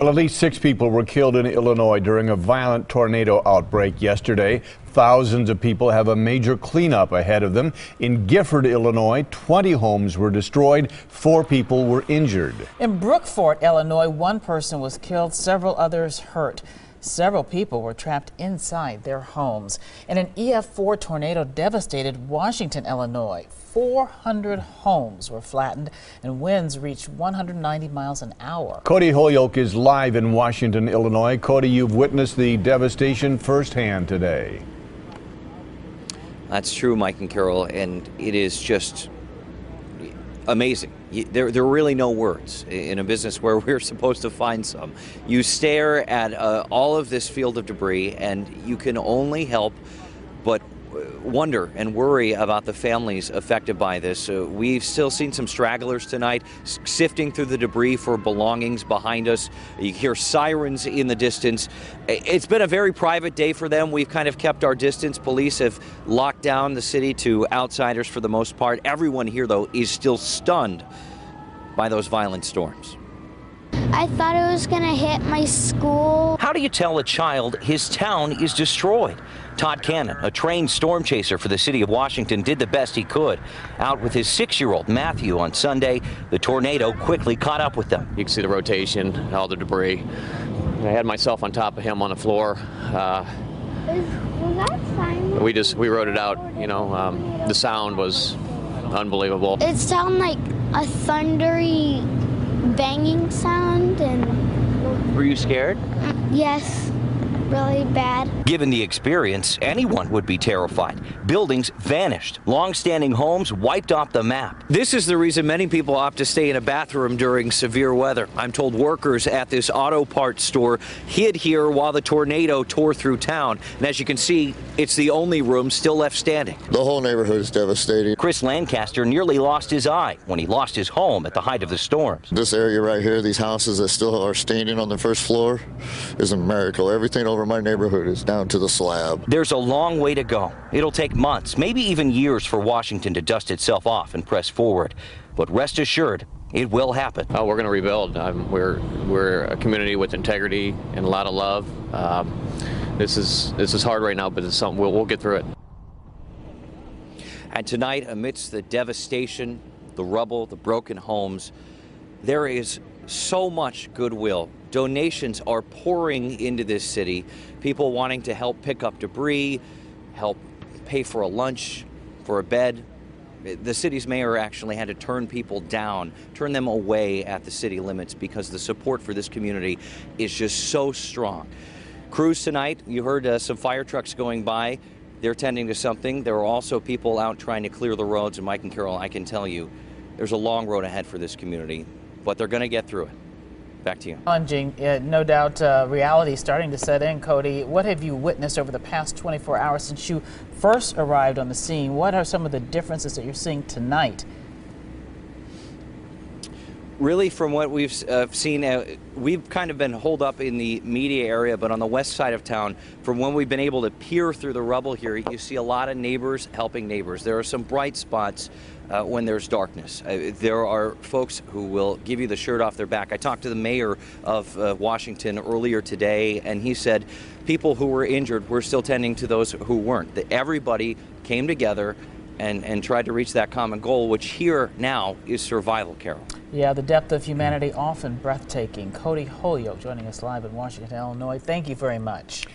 Well, at least 6 people were killed in Illinois during a violent tornado outbreak yesterday. Thousands of people have a major cleanup ahead of them. In Gifford, Illinois, 20 homes were destroyed. 4 people were injured. In Brookfort, Illinois, 1 person was killed, several others hurt. Several people were trapped inside their homes. And an EF4 tornado devastated Washington, Illinois. 400 homes were flattened and winds reached 190 miles an hour. Cody Holyoke is live in Washington, Illinois. Cody, you've witnessed the devastation firsthand today. That's true, Mike and Carol, and it is just amazing. There are really no words in a business where we're supposed to find some. You stare at all of this field of debris, and you can only help but wonder and worry about the families affected by this. We've still seen some stragglers tonight sifting through the debris for belongings behind us. You hear sirens in the distance. It's been a very private day for them. We've kind of kept our distance. Police have locked down the city to outsiders for the most part. Everyone here, though, is still stunned by those violent storms. I thought it was going to hit my school. How do you tell a child his town is destroyed? Todd Cannon, a trained storm chaser for the city of Washington, did the best he could. Out with his 6-year-old Matthew on Sunday, the tornado quickly caught up with them. You can see the rotation, all the debris. I had myself on top of him on the floor. Was that silent? We wrote it out, you know. The sound was unbelievable. It sounded like a thundery banging sound, and Were you scared? yes, really bad. Given the experience, anyone would be terrified. Buildings vanished. Long-standing homes wiped off the map. This is the reason many people opt to stay in a bathroom during severe weather. I'm told workers at this auto parts store hid here while the tornado tore through town. And as you can see, it's the only room still left standing. The whole neighborhood is devastated. Chris Lancaster nearly lost his eye when he lost his home at the height of the storms. This area right here, these houses that still are standing on the first floor, is a miracle. Everything over my neighborhood is down to the slab. There's a long way to go. It'll take months, maybe even years, for Washington to dust itself off and press forward. But rest assured, it will happen. Oh, we're going to rebuild. We're a community with integrity and a lot of love. This is hard right now, but it's something we'll get through it. And tonight, amidst the devastation, the rubble, the broken homes, there is so much goodwill. Donations are pouring into this city. People wanting to help pick up debris, help pay for a lunch, for a bed. The city's mayor actually had to turn people down, turn them away at the city limits because the support for this community is just so strong. Crews tonight, you heard some fire trucks going by. They're tending to something. There are also people out trying to clear the roads. And Mike and Carol, I can tell you, there's a long road ahead for this community, but they're going to get through it. Back to you. Challenging, no doubt, reality starting to set in. Cody, what have you witnessed over the past 24 hours since you first arrived on the scene? What are some of the differences that you're seeing tonight? Really, from what we've seen, we've kind of been holed up in the media area, but on the west side of town, from when we've been able to peer through the rubble here, you see a lot of neighbors helping neighbors. There are some bright spots when there's darkness. There are folks who will give you the shirt off their back. I talked to the mayor of Washington earlier today, and he said people who were injured were still tending to those who weren't. That everybody came together and tried to reach that common goal, which here now is survival, Carol. Yeah, the depth of humanity often breathtaking. Cody Holyoke joining us live in Washington, Illinois. Thank you very much.